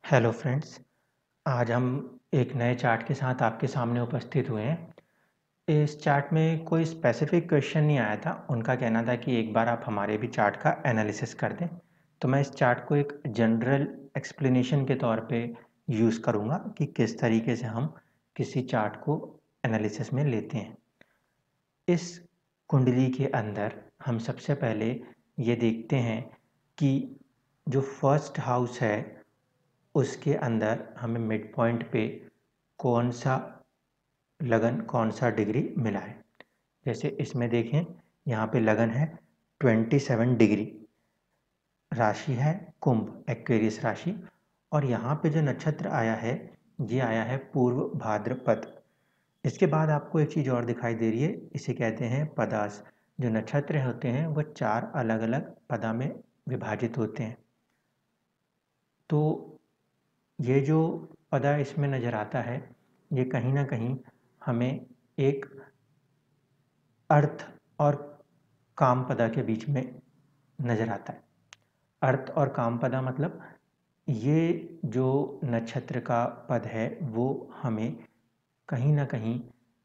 Hello friends, आज हम एक नए चार्ट के साथ आपके सामने उपस्थित हुए हैं। इस चार्ट में कोई स्पेसिफिक क्वेश्चन नहीं आया था। उनका कहना था कि एक बार आप हमारे भी चार्ट का एनालिसिस कर दें। तो मैं इस चार्ट को एक जनरल एक्सप्लेनेशन के तौर पे यूज़ करूँगा कि किस तरीके से हम किसी चार्ट को एनालिसिस में लेते हैं। इस कुंडली के अंदर हम सबसे पहले ये देखते हैं कि जो फर्स्ट हाउस है उसके अंदर हमें मिड पॉइंट पे कौन सा लगन कौन सा डिग्री मिला है। जैसे इसमें देखें, यहाँ पे लगन है 27 डिग्री, राशि है कुंभ एक्वेरियस राशि, और यहाँ पे जो नक्षत्र आया है ये आया है पूर्व भाद्रपद। इसके बाद आपको एक चीज़ और दिखाई दे रही है, इसे कहते हैं पदास। जो नक्षत्र होते हैं वो 4 अलग अलग पदा में विभाजित होते हैं। तो ये जो पदा इसमें नज़र आता है ये कहीं ना कहीं हमें एक अर्थ और काम पदा के बीच में नज़र आता है। अर्थ और काम पदा मतलब ये जो नक्षत्र का पद है वो हमें कहीं ना कहीं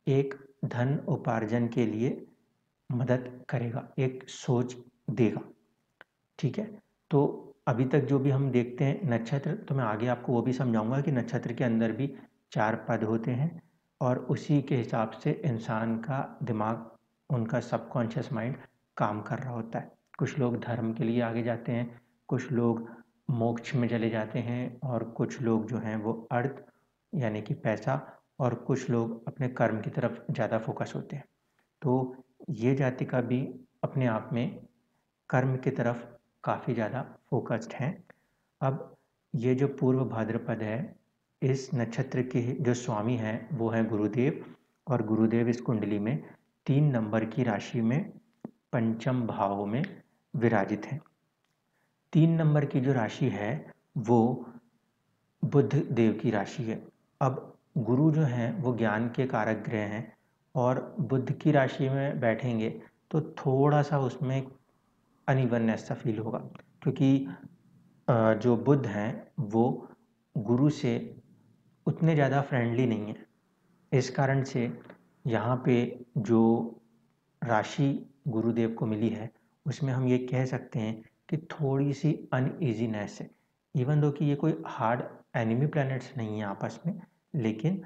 एक धन उपार्जन के लिए मदद करेगा, एक सोच देगा। ठीक है, तो अभी तक जो भी हम देखते हैं नक्षत्र, तो मैं आगे आपको वो भी समझाऊंगा कि नक्षत्र के अंदर भी 4 पद होते हैं और उसी के हिसाब से इंसान का दिमाग, उनका सबकॉन्शियस माइंड काम कर रहा होता है। कुछ लोग धर्म के लिए आगे जाते हैं, कुछ लोग मोक्ष में चले जाते हैं, और कुछ लोग जो हैं वो अर्थ यानी कि पैसा, और कुछ लोग अपने कर्म की तरफ ज़्यादा फोकस होते हैं। तो ये जातिका भी अपने आप में कर्म की तरफ काफ़ी ज़्यादा फोकस्ड हैं। अब ये जो पूर्व भाद्रपद है, इस नक्षत्र के जो स्वामी हैं वो हैं गुरुदेव, और गुरुदेव इस कुंडली में 3 नंबर की राशि में पंचम भाव में विराजित हैं। 3 नंबर की जो राशि है वो बुध देव की राशि है। अब गुरु जो हैं वो ज्ञान के कारक ग्रह हैं, और बुध की राशि में बैठेंगे तो थोड़ा सा उसमें अनइवननेस सा फील होगा, क्योंकि जो बुध हैं वो गुरु से उतने ज़्यादा फ्रेंडली नहीं है। इस कारण से यहाँ पे जो राशि गुरुदेव को मिली है उसमें हम ये कह सकते हैं कि थोड़ी सी अनईजीनेस है। इवन दो कि ये कोई हार्ड एनिमी प्लैनेट्स नहीं है आपस में, लेकिन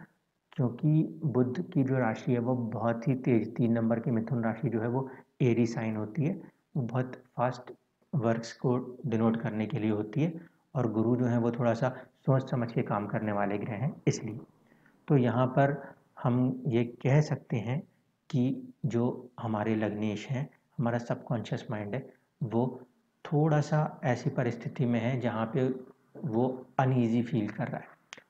क्योंकि बुध की जो राशि है वो बहुत ही तेज, 3 नंबर की मिथुन राशि जो है वो एरी साइन होती है, वो बहुत फास्ट वर्क्स को डिनोट करने के लिए होती है, और गुरु जो है वो थोड़ा सा सोच समझ के काम करने वाले ग्रह हैं इसलिए। तो यहाँ पर हम ये कह सकते हैं कि जो हमारे लग्नेश हैं, हमारा सबकॉन्शियस माइंड है, वो थोड़ा सा ऐसी परिस्थिति में है जहाँ पे वो अनईजी फील कर रहा है।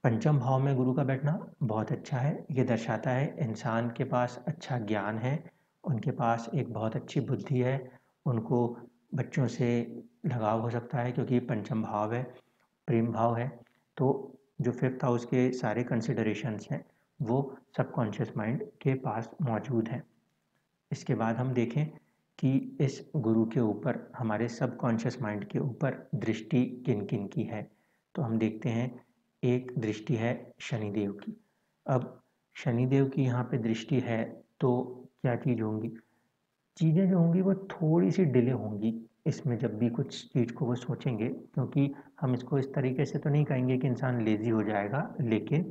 पंचम भाव में गुरु का बैठना बहुत अच्छा है। ये दर्शाता है इंसान के पास अच्छा ज्ञान है, उनके पास एक बहुत अच्छी बुद्धि है, उनको बच्चों से लगाव हो सकता है क्योंकि पंचम भाव है, प्रेम भाव है। तो जो फिफ्थ हाउस के सारे कंसिडरेशंस हैं वो सबकॉन्शियस माइंड के पास मौजूद हैं। इसके बाद हम देखें कि इस गुरु के ऊपर, हमारे सबकॉन्शियस माइंड के ऊपर दृष्टि किन किन की है। तो हम देखते हैं, एक दृष्टि है शनिदेव की। अब शनिदेव की यहाँ पे दृष्टि है तो क्या चीज़ होंगी, चीज़ें जो होंगी वो थोड़ी सी डिले होंगी इसमें जब भी कुछ चीज़ को वो सोचेंगे, क्योंकि हम इसको इस तरीके से तो नहीं कहेंगे कि इंसान लेज़ी हो जाएगा, लेकिन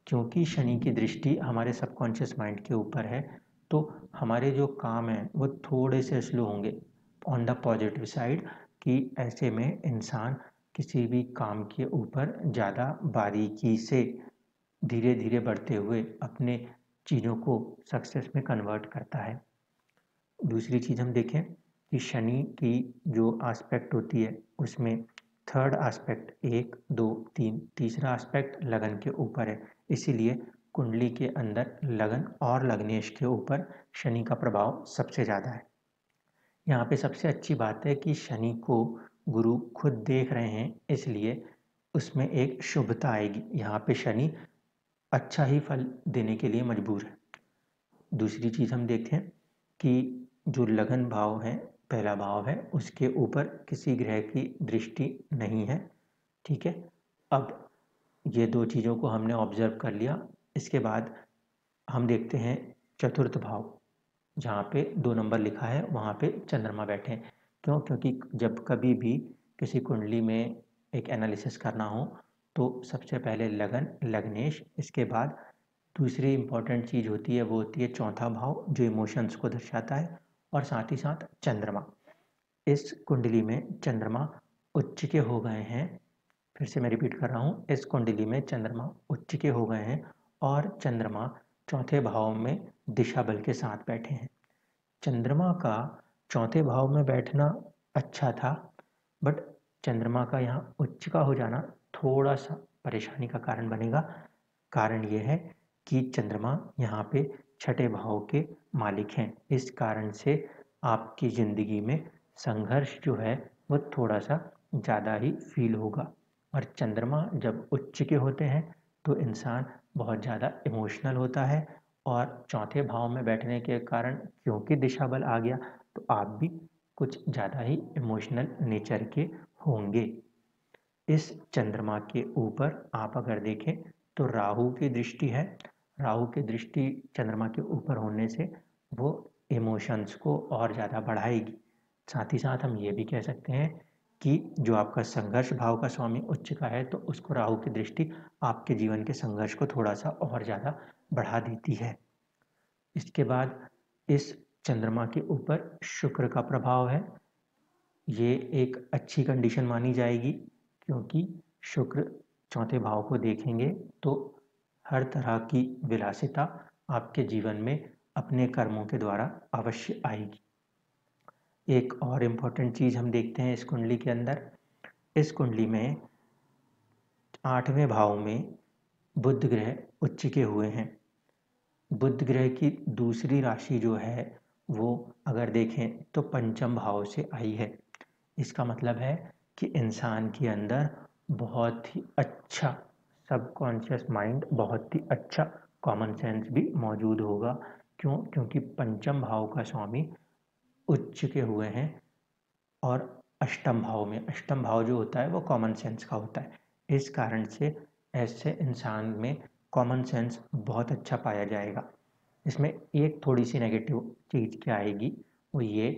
क्योंकि शनि की दृष्टि हमारे सबकॉन्शियस माइंड के ऊपर है तो हमारे जो काम हैं वो थोड़े से स्लो होंगे ऑन द पॉजिटिव साइड, कि ऐसे में इंसान किसी भी काम के ऊपर ज़्यादा बारीकी से धीरे धीरे बढ़ते हुए अपने चीज़ों को सक्सेस में कन्वर्ट करता है। दूसरी चीज़ हम देखें कि शनि की जो आस्पेक्ट होती है उसमें थर्ड आस्पेक्ट 1 2 3, तीसरा आस्पेक्ट लगन के ऊपर है, इसीलिए कुंडली के अंदर लगन और लग्नेश के ऊपर शनि का प्रभाव सबसे ज़्यादा है। यहाँ पे सबसे अच्छी बात है कि शनि को गुरु खुद देख रहे हैं, इसलिए उसमें एक शुभता आएगी। यहाँ पे शनि अच्छा ही फल देने के लिए मजबूर है। दूसरी चीज़ हम देखें कि जो लगन भाव है, पहला भाव है, उसके ऊपर किसी ग्रह की दृष्टि नहीं है, ठीक है। अब ये दो चीज़ों को हमने ऑब्जर्व कर लिया। इसके बाद हम देखते हैं चतुर्थ भाव, जहाँ पे 2 नंबर लिखा है वहाँ पे चंद्रमा बैठे हैं। क्यों? क्योंकि जब कभी भी किसी कुंडली में एक एनालिसिस करना हो तो सबसे पहले लगन, लग्नेश, इसके बाद दूसरी इम्पॉर्टेंट चीज़ होती है वो होती है चौथा भाव जो इमोशंस को दर्शाता है, और साथ ही साथ चंद्रमा। इस कुंडली में चंद्रमा उच्च के हो गए हैं। फिर से मैं रिपीट कर रहा हूँ, इस कुंडली में चंद्रमा उच्च के हो गए हैं और चंद्रमा चौथे भाव में दिशा बल के साथ बैठे हैं। चंद्रमा का चौथे भाव में बैठना अच्छा था, बट चंद्रमा का यहाँ उच्च का हो जाना थोड़ा सा परेशानी का कारण बनेगा। कारण ये है कि चंद्रमा यहाँ पे छठे भाव के मालिक हैं। इस कारण से आपकी ज़िंदगी में संघर्ष जो है वो थोड़ा सा ज़्यादा ही फील होगा। और चंद्रमा जब उच्च के होते हैं तो इंसान बहुत ज़्यादा इमोशनल होता है, और चौथे भाव में बैठने के कारण क्योंकि दिशा बल आ गया तो आप भी कुछ ज़्यादा ही इमोशनल नेचर के होंगे। इस चंद्रमा के ऊपर आप अगर देखें तो राहु की दृष्टि है। राहु की दृष्टि चंद्रमा के ऊपर होने से वो इमोशंस को और ज़्यादा बढ़ाएगी। साथ ही साथ हम ये भी कह सकते हैं कि जो आपका संघर्ष भाव का स्वामी उच्च का है तो उसको राहु की दृष्टि आपके जीवन के संघर्ष को थोड़ा सा और ज़्यादा बढ़ा देती है। इसके बाद इस चंद्रमा के ऊपर शुक्र का प्रभाव है। ये एक अच्छी कंडीशन मानी जाएगी, क्योंकि शुक्र चौथे भाव को देखेंगे तो हर तरह की विलासिता आपके जीवन में अपने कर्मों के द्वारा अवश्य आएगी। एक और इम्पोर्टेंट चीज़ हम देखते हैं इस कुंडली के अंदर। इस कुंडली में आठवें भाव में बुध ग्रह उच्च के हुए हैं। बुध ग्रह की दूसरी राशि जो है वो अगर देखें तो पंचम भाव से आई है। इसका मतलब है कि इंसान के अंदर बहुत ही अच्छा सबकॉन्शियस माइंड, बहुत ही अच्छा कॉमन सेंस भी मौजूद होगा। क्यों? क्योंकि पंचम भाव का स्वामी उच्च के हुए हैं और अष्टम भाव में, अष्टम भाव जो होता है वो कॉमन सेंस का होता है। इस कारण से ऐसे इंसान में कॉमन सेंस बहुत अच्छा पाया जाएगा। इसमें एक थोड़ी सी नेगेटिव चीज़ क्या आएगी वो ये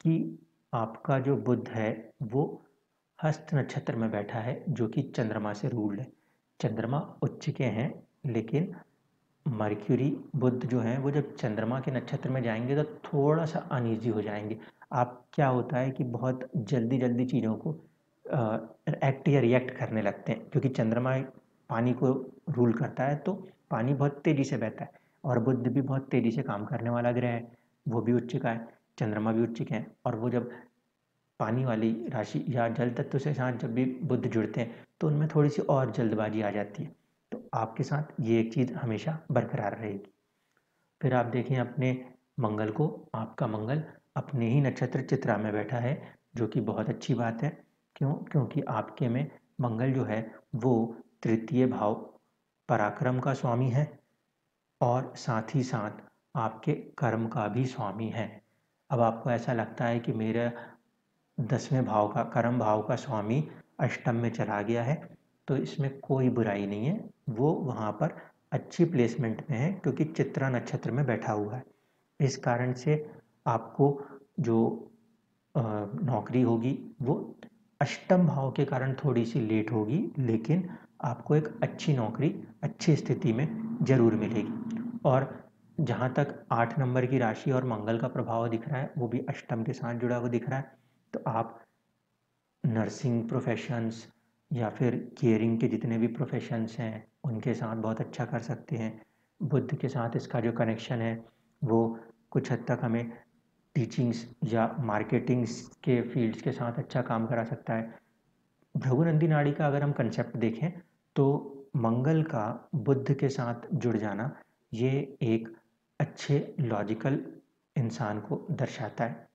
कि आपका जो बुध है वो हस्त नक्षत्र में बैठा है जो कि चंद्रमा से रूल्ड है। चंद्रमा उच्च के हैं, लेकिन मर्क्यूरी बुध जो हैं वो जब चंद्रमा के नक्षत्र में जाएंगे तो थोड़ा सा अनईजी हो जाएंगे। आप क्या होता है कि बहुत जल्दी जल्दी चीज़ों को एक्ट या रिएक्ट करने लगते हैं, क्योंकि चंद्रमा पानी को रूल करता है तो पानी बहुत तेज़ी से बहता है, और बुध भी बहुत तेज़ी से काम करने वाला ग्रह है, वो भी उच्च का है, चंद्रमा भी उच्च के हैं। और वो जब पानी वाली राशि या जल तत्व से साथ जब भी बुध जुड़ते हैं तो उनमें थोड़ी सी और जल्दबाजी आ जाती है। तो आपके साथ ये एक चीज़ हमेशा बरकरार रहेगी। फिर आप देखें अपने मंगल को, आपका मंगल अपने ही नक्षत्र चित्रा में बैठा है, जो कि बहुत अच्छी बात है। क्यों? क्योंकि आपके में मंगल जो है वो तृतीय भाव पराक्रम का स्वामी है और साथ ही साथ आपके कर्म का भी स्वामी है। अब आपको ऐसा लगता है कि मेरा 10वें भाव का कर्म भाव का स्वामी अष्टम में चला गया है, तो इसमें कोई बुराई नहीं है, वो वहाँ पर अच्छी प्लेसमेंट में है क्योंकि चित्रा नक्षत्र में बैठा हुआ है। इस कारण से आपको जो नौकरी होगी वो अष्टम भाव के कारण थोड़ी सी लेट होगी, लेकिन आपको एक अच्छी नौकरी अच्छी स्थिति में ज़रूर मिलेगी। और जहाँ तक 8 नंबर की राशि और मंगल का प्रभाव दिख रहा है वो भी अष्टम के साथ जुड़ा हुआ दिख रहा है, तो आप नर्सिंग प्रोफेशंस या फिर केयरिंग के जितने भी प्रोफेशंस हैं उनके साथ बहुत अच्छा कर सकते हैं। बुध के साथ इसका जो कनेक्शन है वो कुछ हद तक हमें टीचिंग्स या मार्केटिंग्स के फील्ड्स के साथ अच्छा काम करा सकता है। भृगुनंदी नाड़ी का अगर हम कंसेप्ट देखें तो मंगल का बुध के साथ जुड़ जाना ये एक अच्छे लॉजिकल इंसान को दर्शाता है,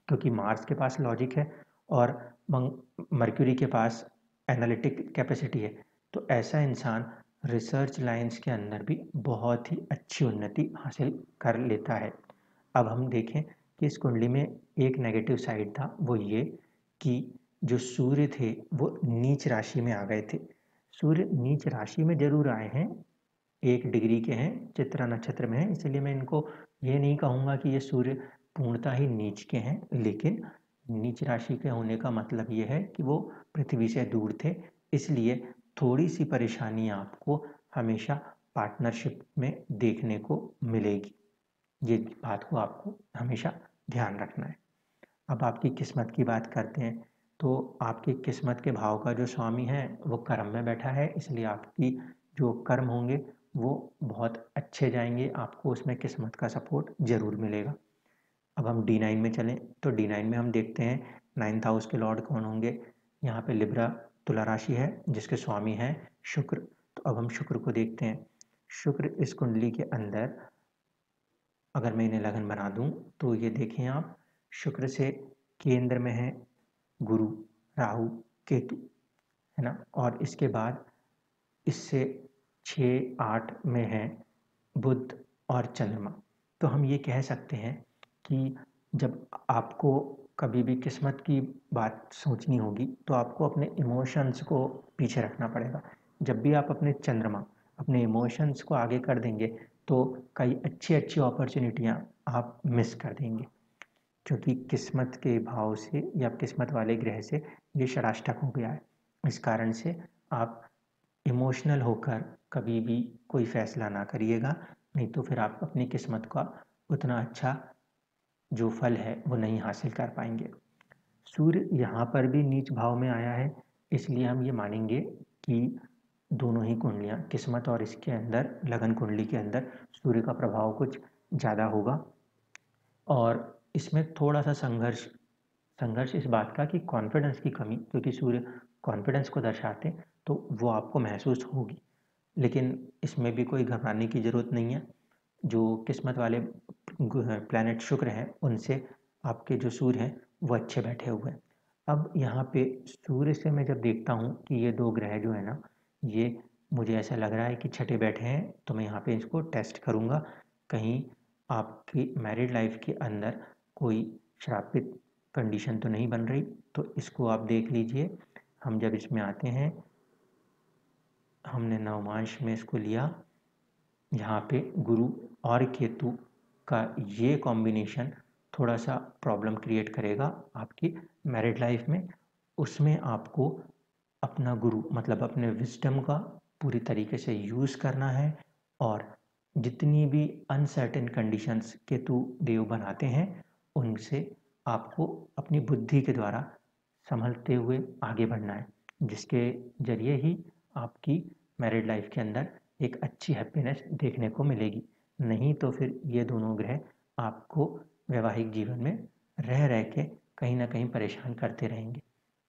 क्योंकि मार्स के पास लॉजिक है और मर्क्यूरी के पास एनालिटिक कैपेसिटी है। तो ऐसा इंसान रिसर्च लाइंस के अंदर भी बहुत ही अच्छी उन्नति हासिल कर लेता है। अब हम देखें कि इस कुंडली में एक नेगेटिव साइड था, वो ये कि जो सूर्य थे वो नीच राशि में आ गए थे। सूर्य नीच राशि में ज़रूर आए हैं, 1 डिग्री के हैं, चित्रा नक्षत्र में हैं, इसलिए मैं इनको ये नहीं कहूँगा कि ये सूर्य पूर्णतः ही नीच के हैं, लेकिन नीच राशि के होने का मतलब ये है कि वो पृथ्वी से दूर थे, इसलिए थोड़ी-सी परेशानी आपको हमेशा पार्टनरशिप में देखने को मिलेगी। ये बात को आपको हमेशा ध्यान रखना है। अब आपकी किस्मत की बात करते हैं, तो आपकी किस्मत के भाव का जो स्वामी है वो कर्म में बैठा है, इसलिए आपकी जो कर्म होंगे वो बहुत अच्छे जाएंगे, आपको उसमें किस्मत का सपोर्ट ज़रूर मिलेगा। अब हम D9 में चलें तो D9 में हम देखते हैं 9th हाउस के लॉर्ड कौन होंगे। यहाँ पे लिब्रा तुला राशि है जिसके स्वामी हैं शुक्र। तो अब हम शुक्र को देखते हैं। शुक्र इस कुंडली के अंदर अगर मैं इन्हें लगन बना दूं तो ये देखें आप, शुक्र से केंद्र में है गुरु, राहु, केतु, है ना। और इसके बाद इससे 6-8 में है बुध और चंद्रमा। तो हम ये कह सकते हैं कि जब आपको कभी भी किस्मत की बात सोचनी होगी तो आपको अपने इमोशंस को पीछे रखना पड़ेगा। जब भी आप अपने चंद्रमा, अपने इमोशंस को आगे कर देंगे तो कई अच्छी अपॉर्चुनिटियाँ आप मिस कर देंगे, क्योंकि किस्मत के भाव से या किस्मत वाले ग्रह से ये षडाष्टक हो गया है। इस कारण से आप इमोशनल होकर कभी भी कोई फैसला ना करिएगा, नहीं तो फिर आप अपनी किस्मत का उतना अच्छा जो फल है वो नहीं हासिल कर पाएंगे। सूर्य यहाँ पर भी नीच भाव में आया है, इसलिए हम ये मानेंगे कि दोनों ही कुंडलियाँ, किस्मत और इसके अंदर लगन कुंडली के अंदर सूर्य का प्रभाव कुछ ज़्यादा होगा। और इसमें थोड़ा सा संघर्ष संघर्ष इस बात का कि कॉन्फिडेंस की कमी, क्योंकि सूर्य कॉन्फिडेंस को दर्शाते हैं, तो वो आपको महसूस होगी। लेकिन इसमें भी कोई घबराने की ज़रूरत नहीं है। जो किस्मत वाले प्लैनेट शुक्र हैं उनसे आपके जो सूर्य हैं वो अच्छे बैठे हुए हैं। अब यहाँ पे सूर्य से मैं जब देखता हूँ कि ये 2 ग्रह जो है ना, ये मुझे ऐसा लग रहा है कि छठे बैठे हैं, तो मैं यहाँ पे इसको टेस्ट करूँगा। कहीं आपकी मैरिड लाइफ के अंदर कोई श्रापित कंडीशन तो नहीं बन रही, तो इसको आप देख लीजिए। हम जब इसमें आते हैं, हमने नवमांश में इसको लिया, यहाँ पे गुरु और केतु का ये कॉम्बिनेशन थोड़ा सा प्रॉब्लम क्रिएट करेगा आपकी मैरिड लाइफ में। उसमें आपको अपना गुरु मतलब अपने विजडम का पूरी तरीके से यूज़ करना है, और जितनी भी अनसर्टेन कंडीशंस केतु देव बनाते हैं उनसे आपको अपनी बुद्धि के द्वारा संभलते हुए आगे बढ़ना है, जिसके ज़रिए ही आपकी मैरिड लाइफ के अंदर एक अच्छी हैप्पीनेस देखने को मिलेगी। नहीं तो फिर ये दोनों ग्रह आपको वैवाहिक जीवन में रह रह के कहीं ना कहीं परेशान करते रहेंगे।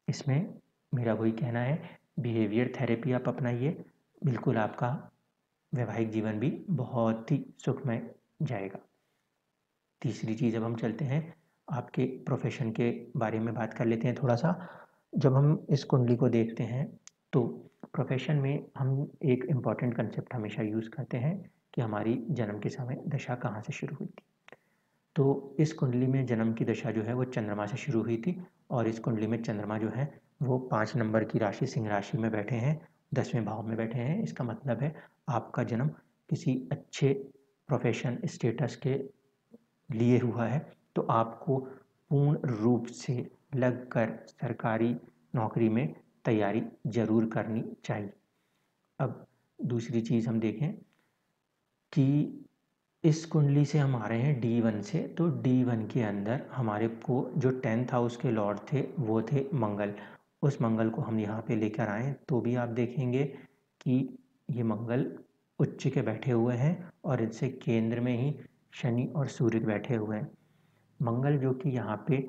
इसमें मेरा वही कहना है, बिहेवियर थेरेपी आप अपनाइए, बिल्कुल आपका वैवाहिक जीवन भी बहुत ही सुखमय जाएगा। तीसरी चीज़, अब हम चलते हैं आपके प्रोफेशन के बारे में बात कर लेते हैं थोड़ा सा। जब हम इस कुंडली को देखते हैं तो प्रोफेशन में हम एक इम्पॉर्टेंट कंसेप्ट हमेशा यूज़ करते हैं कि हमारी जन्म के समय दशा कहाँ से शुरू हुई थी। तो इस कुंडली में जन्म की दशा जो है वो चंद्रमा से शुरू हुई थी, और इस कुंडली में चंद्रमा जो है वो 5 नंबर की राशि सिंह राशि में बैठे हैं, 10वें भाव में बैठे हैं। इसका मतलब है आपका जन्म किसी अच्छे प्रोफेशन स्टेटस के लिए हुआ है, तो आपको पूर्ण रूप से लगकर सरकारी नौकरी में तैयारी ज़रूर करनी चाहिए। अब दूसरी चीज़ हम देखें कि इस कुंडली से हम आ रहे हैं D1 से, तो D1 के अंदर हमारे को जो 10th हाउस के लॉर्ड थे वो थे मंगल। उस मंगल को हम यहाँ पे लेकर आए तो भी आप देखेंगे कि ये मंगल उच्च के बैठे हुए हैं, और इनसे केंद्र में ही शनि और सूर्य बैठे हुए हैं। मंगल जो कि यहाँ पे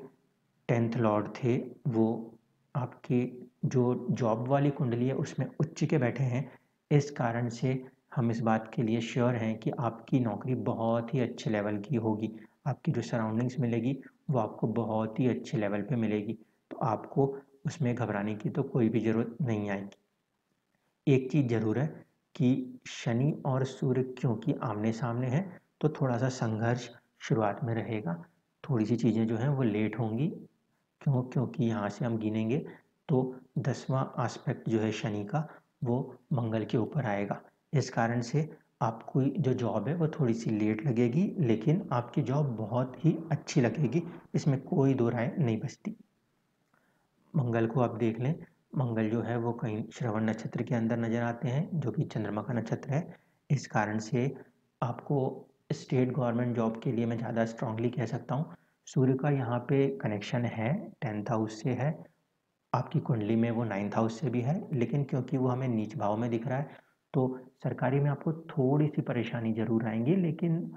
10th लॉर्ड थे, वो आपके जो जॉब वाली कुंडली है उसमें उच्च के बैठे हैं। इस कारण से हम इस बात के लिए श्योर हैं कि आपकी नौकरी बहुत ही अच्छे लेवल की होगी। आपकी जो सराउंडिंग्स मिलेगी वो आपको बहुत ही अच्छे लेवल पे मिलेगी, तो आपको उसमें घबराने की तो कोई भी ज़रूरत नहीं आएगी। एक चीज़ ज़रूर है कि शनि और सूर्य क्योंकि आमने सामने हैं, तो थोड़ा सा संघर्ष शुरुआत में रहेगा। थोड़ी सी चीज़ें जो हैं वो लेट होंगी, क्यों? क्योंकि यहाँ से हम गिनेंगे तो 10वां एस्पेक्ट जो है शनि का वो मंगल के ऊपर आएगा। इस कारण से आपको जो जॉब है वो थोड़ी-सी लेट लगेगी, लेकिन आपकी जॉब बहुत ही अच्छी लगेगी, इसमें कोई दो राय नहीं बचती। मंगल को आप देख लें, मंगल जो है वो कहीं श्रवण नक्षत्र के अंदर नज़र आते हैं, जो कि चंद्रमा का नक्षत्र है। इस कारण से आपको स्टेट गवर्नमेंट जॉब के लिए मैं ज़्यादा स्ट्रांगली कह सकता हूँ। सूर्य का यहाँ पे कनेक्शन है, 10th हाउस से है, आपकी कुंडली में वो 9th हाउस से भी है, लेकिन क्योंकि वो हमें नीच भाव में दिख रहा है, तो सरकारी में आपको थोड़ी-सी परेशानी ज़रूर आएँगी, लेकिन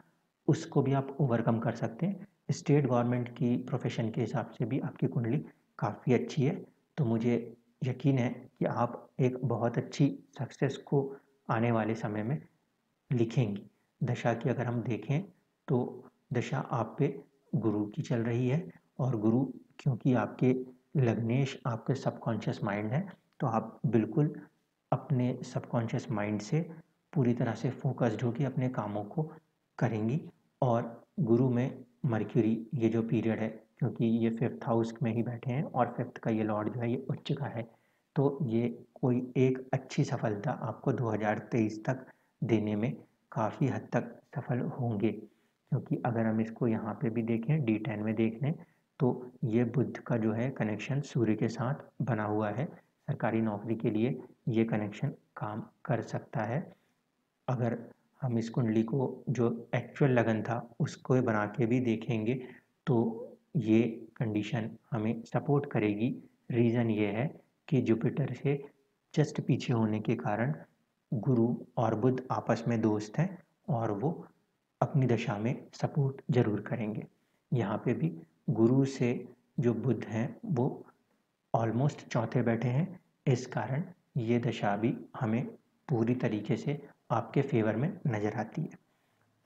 उसको भी आप ओवरकम कर सकते हैं। स्टेट गवर्नमेंट की प्रोफ़ेशन के हिसाब से भी आपकी कुंडली काफ़ी अच्छी है, तो मुझे यकीन है कि आप एक बहुत अच्छी सक्सेस को आने वाले समय में लिखेंगी। दशा की अगर हम देखें तो दशा आप पे गुरु की चल रही है, और गुरु क्योंकि आपके लग्नेश आपके सबकॉन्शियस माइंड है, तो आप बिल्कुल अपने सबकॉन्शियस माइंड से पूरी तरह से फ़ोकस्ड होके अपने कामों को करेंगी। और गुरु में मर्क्यूरी ये जो पीरियड है, क्योंकि ये 5th हाउस में ही बैठे हैं और 5th का ये लॉर्ड जो है ये उच्च का है, तो ये कोई एक अच्छी सफलता आपको 2023 तक देने में काफ़ी हद तक सफल होंगे। क्योंकि अगर हम इसको यहाँ पे भी देखें, D10 में देख लें, तो ये बुध का जो है कनेक्शन सूर्य के साथ बना हुआ है। सरकारी नौकरी के लिए ये कनेक्शन काम कर सकता है। अगर हम इस कुंडली को जो एक्चुअल लगन था उसको बना के भी देखेंगे, तो ये कंडीशन हमें सपोर्ट करेगी। रीज़न ये है कि जुपिटर से जस्ट पीछे होने के कारण गुरु और बुध आपस में दोस्त हैं, और वो अपनी दशा में सपोर्ट ज़रूर करेंगे। यहाँ पे भी गुरु से जो बुध हैं वो ऑलमोस्ट चौथे बैठे हैं, इस कारण ये दशा भी हमें पूरी तरीके से आपके फेवर में नज़र आती है।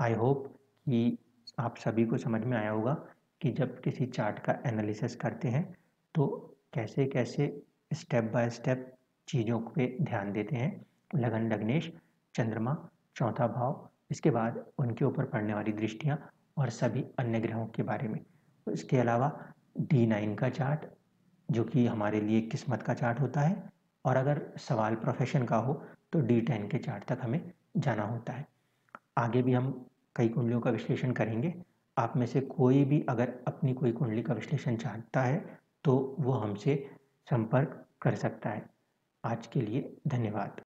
आई होप कि आप सभी को समझ में आया होगा कि जब किसी चार्ट का एनालिसिस करते हैं तो कैसे-कैसे स्टेप बाय स्टेप चीज़ों पे ध्यान देते हैं। लगन, लग्नेश, चंद्रमा, चौथा भाव, इसके बाद उनके ऊपर पड़ने वाली दृष्टियाँ और सभी अन्य ग्रहों के बारे में। इसके अलावा D9 का चार्ट, जो कि हमारे लिए किस्मत का चार्ट होता है, और अगर सवाल प्रोफेशन का हो तो D10 के चार्ट तक हमें जाना होता है। आगे भी हम कई कुंडलियों का विश्लेषण करेंगे। आप में से कोई भी अगर अपनी कोई कुंडली का विश्लेषण चाहता है तो वो हमसे संपर्क कर सकता है। आज के लिए धन्यवाद।